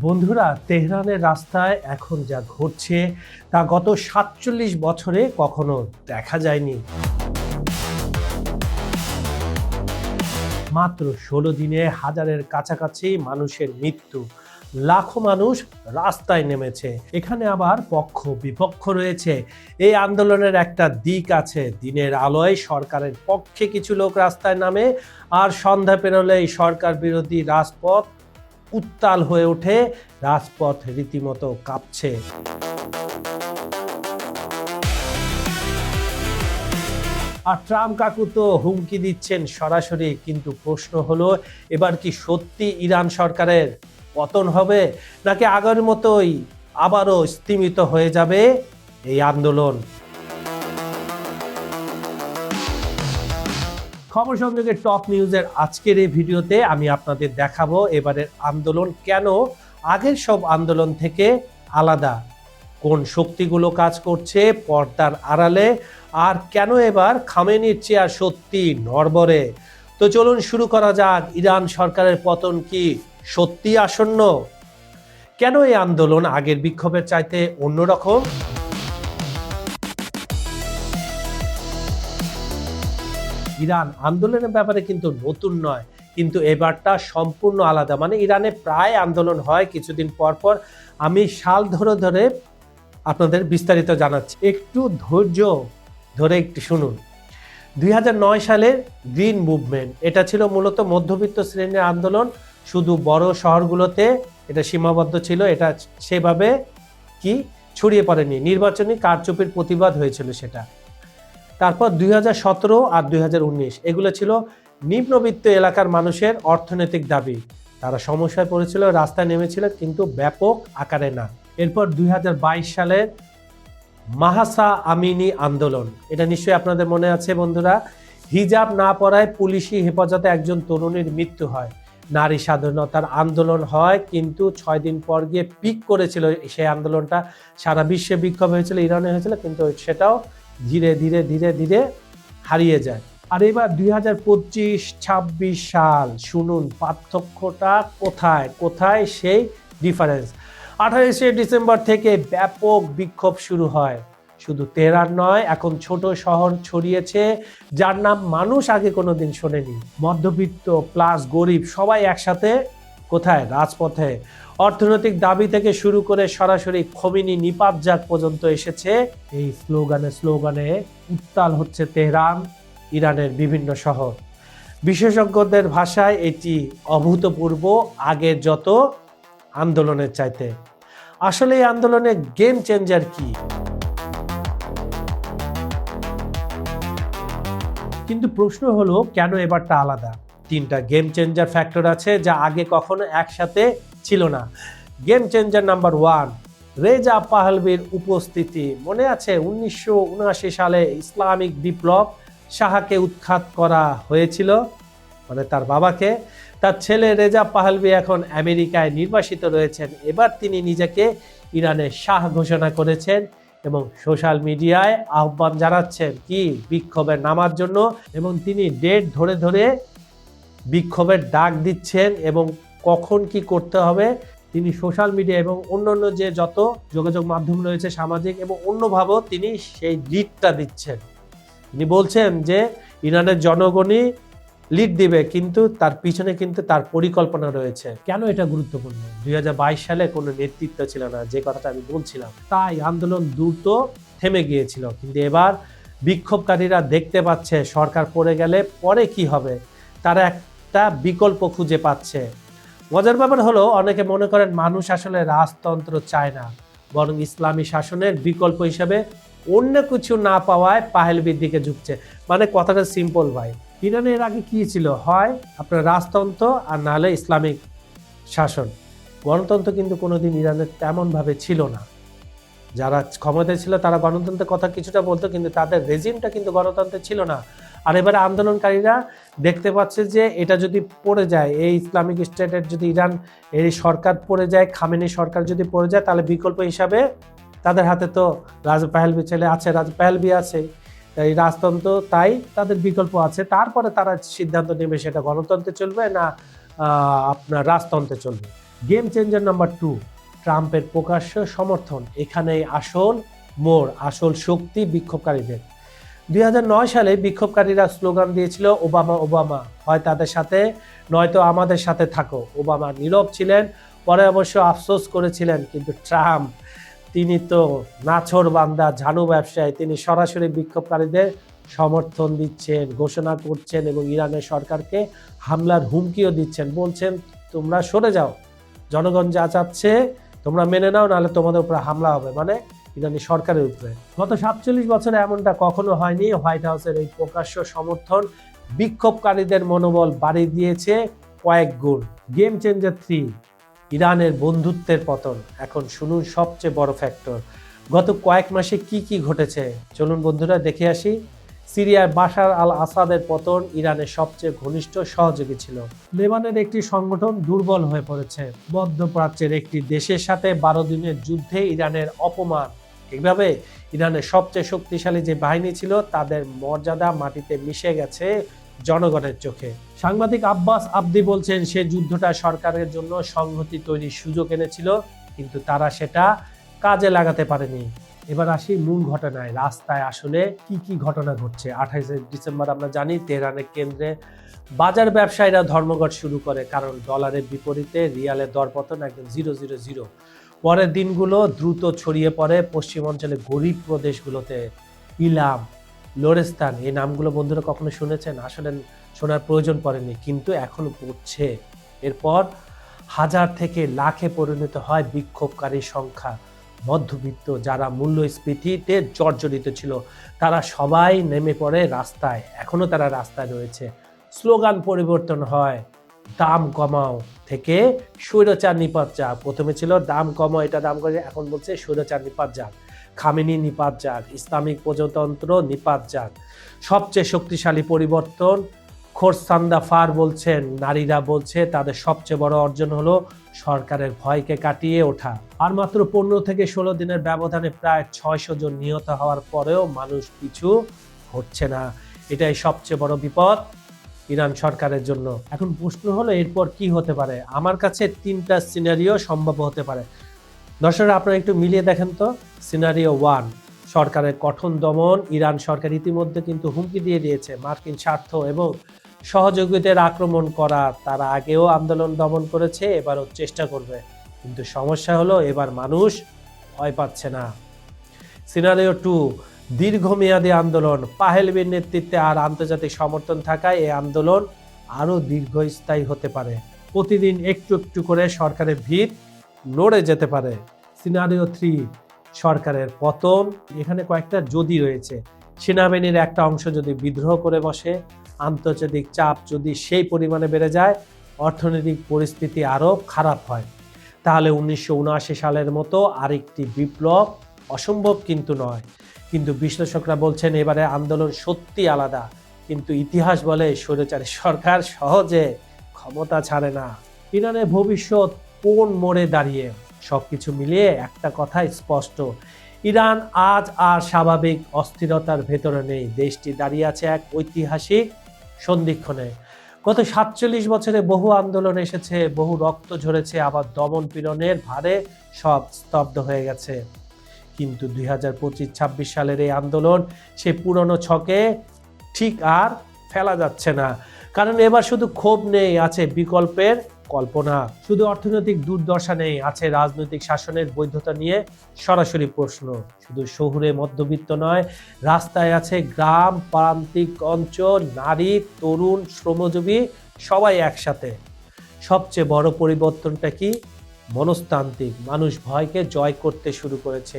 বন্ধুরা, তেহরানের রাস্তায় এখন যা ঘটছে তা গত ৪৭ বছরে কখনো দেখা যায়নি। মাত্র ১৬ দিনে হাজারের কাছাকাছি মানুষের মৃত্যু, লাখো মানুষ রাস্তায় নেমেছে। এখানে আবার পক্ষ বিপক্ষ রয়েছে। এই আন্দোলনের একটা দিক আছে, দিনের আলোয় সরকারের পক্ষে কিছু লোক রাস্তায় নামে, আর সন্ধ্যা পেরোলেই সরকার বিরোধী রাজপথ উত্তাল হয়ে ওঠে, রাজপথ রীতিমতো কাঁপছে। আর ট্রাম্প কাকু তো হুমকি দিচ্ছেন সরাসরি, কিন্তু প্রশ্ন হলো এবার কি সত্যি ইরান সরকারের পতন হবে, নাকি আগের মতোই আবারও স্তিমিত হয়ে যাবে এই আন্দোলন? খবর সংযোগের টপ নিউজের আজকের এই ভিডিওতে আমি আপনাদের দেখাবো এবারের আন্দোলন কেন আগের সব আন্দোলন থেকে আলাদা, কোন শক্তিগুলো কাজ করছে পর্দার আড়ালে, আর কেন এবার খামেনির চেয়ার সত্যি নড়বড়ে। তো চলুন শুরু করা যাক। ইরান সরকারের পতন কি সত্যি আসন্ন? কেন এই আন্দোলন আগের বিক্ষোভের চাইতে অন্যরকম? ইরান আন্দোলনের ব্যাপারে কিন্তু নতুন নয়, কিন্তু এবারটা সম্পূর্ণ আলাদা। মানে ইরানে প্রায় আন্দোলন হয় কিছুদিন পর পর। আমি সাল ধরে ধরে আপনাদের বিস্তারিত জানাচ্ছি, একটু ধৈর্য ধরে একটু শুনুন। 2009 সালের গ্রিন মুভমেন্ট, এটা ছিল মূলত মধ্যবিত্ত শ্রেণীর আন্দোলন, শুধু বড় শহরগুলোতে এটা সীমাবদ্ধ ছিল, এটা সেভাবে কি ছড়িয়ে পড়েনি। নির্বাচনী কারচুপির প্রতিবাদ হয়েছিল সেটা। তারপর 2017 আর 2019 এগুলো ছিল নিম্নবিত্ত এলাকার মানুষের অর্থনৈতিক দাবি, তারা সমস্যায় পড়েছিল, রাস্তায় নেমেছিল, কিন্তু ব্যাপক আকারে না। এরপর 2022 সালের মাহসা আমিনি আন্দোলন, এটা নিশ্চয়ই আপনাদের মনে আছে বন্ধুরা। হিজাব না পরায় পুলিশি হেফাজতে একজন তরুণীর মৃত্যু হয়, নারী স্বাধীনতার আন্দোলন হয়, কিন্তু 6 দিন পর গিয়ে পিক করেছিল সেই আন্দোলনটা, সারা বিশ্বে বিক্ষোভ হয়েছিল, ইরানে হয়েছিল, কিন্তু সেটাও ধীরে ধীরে ধীরে ধীরে হারিয়ে যায়। আর এবার 2025-26 সাল, শুনুন পার্থক্যটা কোথায় কোথায় সেই ডিফারেন্স। 28শে ডিসেম্বর থেকে ব্যাপক বিক্ষোভ শুরু হয়। শুধু তেহরান নয়, এখন ছোট শহর ছড়িয়েছে যার নাম মানুষ আগে কোনোদিন শোনেনি। মধ্যবিত্ত প্লাস গরিব সবাই একসাথে কোথায়? রাজপথে। অর্থনৈতিক দাবি থেকে শুরু করে সরাসরি খোমেনি নিপাত যাক পর্যন্ত এসেছে। এই স্লোগানে উত্তাল হচ্ছে তেহরান, ইরানের বিভিন্ন শহর। বিশেষজ্ঞদের ভাষায় এটি অভূতপূর্ব, আগের যত আন্দোলনের চাইতে। আসলে এই আন্দোলনের গেম চেঞ্জার কি? কিন্তু প্রশ্ন হলো কেন এবারটা আলাদা? 3টা গেম চেঞ্জার ফ্যাক্টর আছে যা আগে কখনো একসাথে ছিল না। গেম চেঞ্জার নাম্বার 1, রেজা পাহলভির উপস্থিতি। মনে আছে 1979 সালে ইসলামিক বিপ্লব, শাহকে উৎখাত করা হয়েছিল, মানে তার বাবাকে। তার ছেলে রেজা পাহলভি এখন আমেরিকায় নির্বাসিত রয়েছেন। এবার তিনি নিজেকে ইরানের শাহ ঘোষণা করেছেন এবং সোশ্যাল মিডিয়ায় আহ্বান জানাচ্ছেন কি বিক্ষোভে নামার জন্য, এবং তিনি ডেট ধরে ধরে বিক্ষোভের ডাক দিচ্ছেন এবং কখন কি করতে হবে তিনি সোশ্যাল মিডিয়া এবং অন্যান্য যে যত যোগাযোগ মাধ্যম রয়েছে সামাজিক এবং অন্যভাবেও তিনি সেই লিডটা দিচ্ছেন। তিনি বলছেন যে ইরানের জনগণই লিড দিবে, কিন্তু তার পিছনে কিন্তু তার পরিকল্পনা রয়েছে। কেন এটা গুরুত্বপূর্ণ? 2022 সালে কোনো নেতৃত্ব ছিল না, যে কথাটা আমি বলছিলাম, তাই আন্দোলন দ্রুত থেমে গিয়েছিল। কিন্তু এবার বিক্ষোভকারীরা দেখতে পাচ্ছে সরকার পড়ে গেলে পরে কি হবে, তারা একটা বিকল্প খুঁজে পাচ্ছে। মজার ব্যাপার হলো অনেকে মনে করেন মানুষ আসলে রাজতন্ত্র চায় না, বরং ইসলামী শাসনের বিকল্প হিসেবে অন্য কিছু না পাওয়ায় পাহলভির দিকে ঝুঁকছে। মানে কথাটা সিম্পল ভাই, ইরানের আগে কি ছিল? হয় আপনার রাজতন্ত্র আর নাহলে ইসলামিক শাসন। গণতন্ত্র কিন্তু কোনোদিন ইরানের তেমনভাবে ছিল না। যারা ক্ষমতায় ছিল তারা গণতন্ত্রের কথা কিছুটা বলতো, কিন্তু তাদের রেজিমটা কিন্তু গণতন্ত্রের ছিল না। আর এবারে আন্দোলনকারীরা দেখতে পাচ্ছে যে এটা যদি পড়ে যায়, এই ইসলামিক স্টেটের যদি ইরান এই সরকার পড়ে যায়, খামেনি সরকার যদি পড়ে যায়, তাহলে বিকল্প হিসাবে তাদের হাতে তো রাজা পাহলভি ছেলে আছে, রাজা পাহলভি আছে। এই রাজতন্ত্র, তাই তাদের বিকল্প আছে, তারপরে তারা সিদ্ধান্ত নেবে সেটা গণতন্ত্রে চলবে না আপনার রাজতন্ত্রে চলবে। গেম চেঞ্জার নাম্বার 2, ট্রাম্পের প্রকাশ্য সমর্থন। এখানেই আসল মোড়, আসল শক্তি বিক্ষোভকারীদের। 2009 সালে বিক্ষোভকারীরা স্লোগান দিয়েছিল ওবামা ওবামা, হয় তাদের সাথে নয়তো আমাদের সাথে থাকো। ওবামা নীরব ছিলেন, পরে অবশ্য আফসোস করেছিলেন, কিন্তু ট্রাম্প তিনি তো নাছোড় বান্দা, ঝানু ব্যবসায়ী, তিনি সরাসরি বিক্ষোভকারীদের সমর্থন দিচ্ছেন, ঘোষণা করছেন এবং ইরানের সরকারকে হামলার হুমকিও দিচ্ছেন, বলছেন তোমরা সরে যাও, জনগণ যা চাচ্ছে তোমরা মেনে নাও, নাহলে তোমাদের উপরে হামলা হবে, মানে ইরানি সরকারের উপরে। গত 47 বছরে এমনটা কখনো হয়নি। হোয়াইট হাউসের এই প্রকাশ্য সমর্থন বিক্ষোভকারীদের মনোবল বাড়িয়ে দিয়েছে কয়েক গুণ। গেম চেঞ্জার 3, ইরানের বন্ধুত্বের পতন। এখন শুনুন সবচেয়ে বড় ফ্যাক্টর, গত কয়েক মাসে কি কি ঘটেছে চলুন বন্ধুরা দেখে আসি। সিরিয়ার বাশার আল আসাদের পতন ইরানের সবচেয়ে ঘনিষ্ঠ সহযোগী ছিল। লেবানের একটি সংগঠন দুর্বল হয়ে পড়েছে। মধ্যপ্রাচ্যের একটি দেশের সাথে 12 দিনের যুদ্ধে ইরানের অপমান। এইভাবে ইরানের সবচেয়ে শক্তিশালী যে বাহিনী ছিল তাদের মর্যাদা মাটিতে মিশে গেছে জনগণের চোখে। সাংবাদিক আব্বাস আবদি বলছেন সে যুদ্ধটা সরকারের জন্য সংহতি তৈরির সুযোগ এনেছিল, কিন্তু তারা সেটা কাজে লাগাতে পারেনি। এবার আসি মূল ঘটনায়, রাস্তায় আসলে কি কি ঘটনা ঘটছে। 28 ডিসেম্বর আমরা জানি তেহরানের কেন্দ্রে বাজার ব্যবসায়ীরা ধর্মঘট শুরু করে, কারণ ডলারের বিপরীতে রিয়ালের দরপতন একদম 000। পরের দিনগুলো দ্রুত ছড়িয়ে পড়ে পশ্চিমাঞ্চলের গরিব প্রদেশগুলোতে। ইলাম, লোরেস্তান, এই নামগুলো বন্ধুরা কখনো শুনেছেন? আসলে শোনার প্রয়োজন পড়েনি, কিন্তু এখনো পড়ছে। এরপর হাজার থেকে লাখে পরিণত হয় বিক্ষোভকারীর সংখ্যা। মধ্যবিত্ত যারা মূল্যস্ফীতিতে জর্জরিত ছিল তারা সবাই নেমে পড়ে রাস্তায়, এখনো তারা রাস্তায় রয়েছে। স্লোগান পরিবর্তন হয়, দাম কমাও থেকে স্বৈরাচার নিপাত যাক। প্রথমে ছিল দাম কমাও, এটা দাম করে, এখন বলছে স্বৈরাচার নিপাত যাক, খামেনি নিপাত যাক, ইসলামিক প্রজাতন্ত্র নিপাত যাক। সবচেয়ে শক্তিশালী পরিবর্তন, খোরসান্দা ফার বলছেন, নারীরা বলছে তাদের সবচেয়ে বড় অর্জন হলো সরকারের ভয়কে কাটিয়ে ওঠা। আর মাত্র 15 থেকে 16 দিনের ব্যবধানে প্রায় 600 জন নিহত হওয়ার পরেও মানুষ পিছু হচ্ছে না। এটাই সবচেয়ে বড় বিপদ ইরান সরকারের জন্য। এখন প্রশ্ন হলো এরপর কি হতে পারে। আমার কাছে 3টা সিনারিও সম্ভব হতে পারে। দর্শকরা আপনারা একটু মিলিয়ে দেখেন তো। সিনারিও 1, সরকারের কঠোর দমন। ইরান সরকার ইতিমধ্যে কিন্তু হুমকি দিয়ে দিয়েছে মার্কিন স্বার্থ এবং সহযোগীদের আক্রমণ করা। তারা আগেও আন্দোলন দমন করেছে, এবারও চেষ্টা করবে, কিন্তু সমস্যা হলো এবার মানুষ ভয় পাচ্ছে না। সিনারিও 2, দীর্ঘমেয়াদী আন্দোলন। পাহেলভির নেতৃত্বে আর আন্তর্জাতিক সমর্থন থাকায় এই আন্দোলন আরও দীর্ঘস্থায়ী হতে পারে। প্রতিদিন একটু একটু করে সরকারের ভিত নড়ে যেতে পারে। সিনারিও 3, সরকারের পতন। এখানে কয়েকটা যদি রয়েছে। সেনাবাহিনীর একটা অংশ যদি বিদ্রোহ করে বসে, আন্তর্জাতিক চাপ যদি সেই পরিমাণে বেড়ে যায়, অর্থনৈতিক পরিস্থিতি আরও খারাপ হয়, তাহলে 1979 সালের মতো আরেকটি বিপ্লব অসম্ভব কিন্তু নয়। কিন্তু বিশ্লেষকরা বলছেন এবারে আন্দোলন সত্যি আলাদা, কিন্তু ইতিহাস বলে স্বৈরাচারী সরকার সহজে ক্ষমতা ছাড়ে না। ইরানের ভবিষ্যৎ কোন মোড়ে দাঁড়িয়ে? সবকিছু মিলিয়ে একটা কথা স্পষ্ট, ইরান আজ আর স্বাভাবিক অস্থিরতার ভেতরে নেই। দেশটি দাঁড়িয়ে আছে এক ঐতিহাসিক সন্ধিক্ষণে। গত 47 বছরে বহু আন্দোলন এসেছে, বহু রক্ত ঝরেছে, আবার দমন পীড়নের ভারে সব স্তব্ধ হয়ে গেছে। কিন্তু 2025-26 সালের এই আন্দোলন সে পুরনো ছকে ঠিক আর ফেলা যাচ্ছে না, কারণ এবার শুধু ক্ষোভ নেই, আছে বিকল্পের কল্পনা। শুধু অর্থনৈতিক দুর্দশা নেই, আছে রাজনৈতিক শাসনের বৈধতা নিয়ে সরাসরি প্রশ্ন। শুধু শহুরে মধ্যবিত্ত নয়, রাস্তায় আছে গ্রাম, প্রান্তিক অঞ্চল, নারী, তরুণ, শ্রমজীবী, সবাই একসাথে। সবচেয়ে বড় পরিবর্তনটা কি? মনস্তান্ত্রিক। মানুষ ভয়কে জয় করতে শুরু করেছে।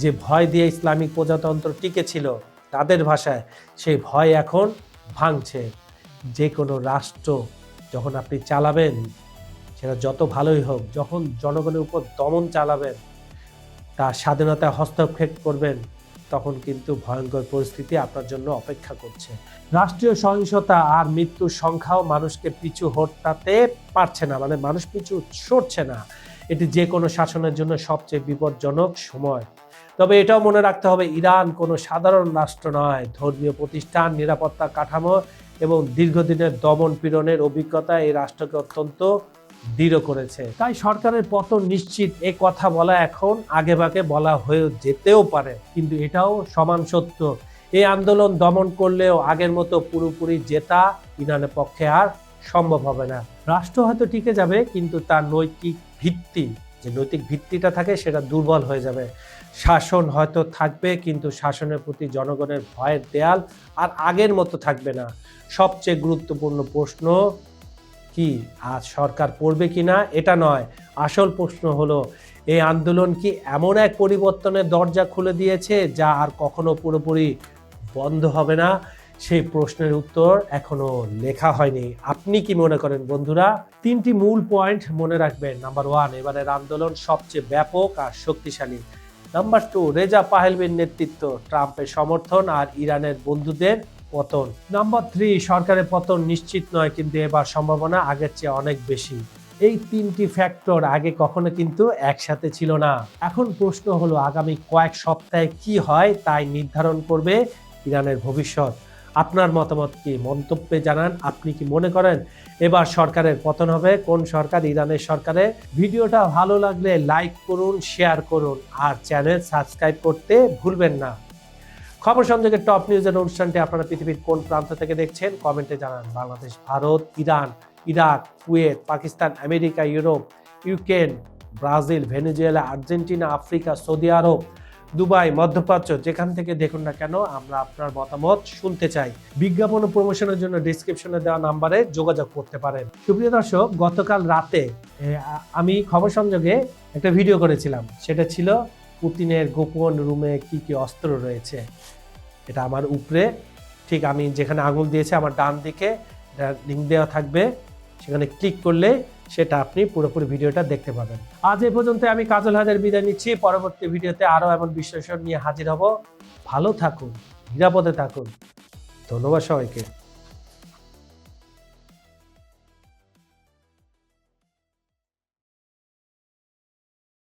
যে ভয় দিয়ে ইসলামিক প্রজাতন্ত্র টিকে ছিল, তাদের ভাষায় সেই ভয় এখন ভাঙছে। যে কোনো রাষ্ট্র যখন আপনি চালাবেন, সেটা যত ভালোই হোক, যখন জনগণের উপর দমন চালাবেন, তার স্বাধীনতায় হস্তক্ষেপ করবেন, তখন কিন্তু ভয়ঙ্কর পরিস্থিতি আপনার জন্য অপেক্ষা করছে। রাষ্ট্রীয় সহিংসতা আর মৃত্যুর সংখ্যাও মানুষকে পিছু হটাতে পারছে না, মানে মানুষ পিছু সরছে না। এটি যে কোনো শাসনের জন্য সবচেয়ে বিপজ্জনক সময়। তবে এটাও মনে রাখতে হবে, ইরান কোনো সাধারণ রাষ্ট্র নয়। ধর্মীয় প্রতিষ্ঠান, নিরাপত্তা কাঠামো এবং দীর্ঘদিনের দমন পীড়নের অভিজ্ঞতা এই রাষ্ট্রকে অত্যন্ত দৃঢ় করেছে। তাই সরকারের পতন নিশ্চিত এ কথা বলা এখন আগেভাগে বলা হয়ে যেতেও পারে, কিন্তু এটাও সমান সত্য। এই আন্দোলন দমন করলেও আগের মতো পুরোপুরি জেতা ইরানের পক্ষে আর সম্ভব হবে না। রাষ্ট্র হয়তো টিকে যাবে, কিন্তু তার নৈতিক ভিত্তি, যে নৈতিক ভিত্তিটা থাকে, সেটা দুর্বল হয়ে যাবে। শাসন হয়তো থাকবে, কিন্তু শাসনের প্রতি জনগণের ভয়ের দেয়াল আর আগের মতো থাকবে না। সবচেয়ে গুরুত্বপূর্ণ প্রশ্ন কি, আজ সরকার পড়বে কিনা এটা নয়, আসল প্রশ্ন হলো এই আন্দোলন কি এমন এক পরিবর্তনের দরজা খুলে দিয়েছে যা আর কখনো পুরোপুরি বন্ধ হবে না? সেই প্রশ্নের উত্তর এখনো লেখা হয়নি। আপনি কি মনে করেন বন্ধুরা? 3টি মূল পয়েন্ট মনে রাখবেন। নাম্বার 1, এবারের আন্দোলন সবচেয়ে ব্যাপক আর শক্তিশালী। নাম্বার 2, রেজা পাহলভির নেতৃত্ব, ট্রাম্পের সমর্থন আর ইরানের বন্ধুদের পতন। নাম্বার 3, সরকারের পতন নিশ্চিত নয়, কিন্তু এবার সম্ভাবনা আগের চেয়ে অনেক বেশি। এই 3টি ফ্যাক্টর আগে কখনো কিন্তু একসাথে ছিল না। এখন প্রশ্ন হলো, আগামী কয়েক সপ্তাহে কি হয় তাই নির্ধারণ করবে ইরানের ভবিষ্যৎ। আপনার মতামত কি? মন্তব্যে জানান। আপনি কি মনে করেন এবার সরকারের পতন হবে? কোন সরকার? ইরানের সরকারে। ভিডিওটা ভালো লাগলে লাইক করুন, শেয়ার করুন আর চ্যানেল সাবস্ক্রাইব করতে ভুলবেন না। খবর সংযোগের টপ নিউজের অনুষ্ঠানটি আপনারা পৃথিবীর কোন প্রান্ত থেকে দেখছেন কমেন্টে জানান। Bangladesh, Bharat, Iran, Iraq, Kuwait, Pakistan, America, Europe, Ukraine, Brazil, Venezuela, Argentina, Africa, Saudi Arab, Dubai, মধ্যপ্রাচ্য, যেখান থেকে দেখুন না কেন, আমরা আপনার মতামত শুনতে চাই। বিজ্ঞাপন ও প্রমোশনের জন্য ডেসক্রিপশনে দেওয়া নাম্বারে যোগাযোগ করতে পারেন। সুপ্রিয় দর্শক, গতকাল রাতে আমি খবর সংযোগে একটা ভিডিও করেছিলাম। সেটা ছিল পুতিনের গোপন রুমে কি কি অস্ত্র রয়েছে। এটা আমার উপরে, ঠিক আমি যেখানে আঙুল দিয়েছি আমার ডান দিকে লিঙ্ক দেওয়া থাকবে, সেখানে ক্লিক করলে সেটা আপনি পুরোপুরি ভিডিওটা দেখতে পাবেন। আজ এ পর্যন্ত আমি কাজল হায়দার বিদায় নিচ্ছি। পরবর্তী ভিডিওতে আরও এমন বিশ্লেষণ নিয়ে হাজির হব। ভালো থাকুন, নিরাপদে থাকুন। ধন্যবাদ সবাইকে।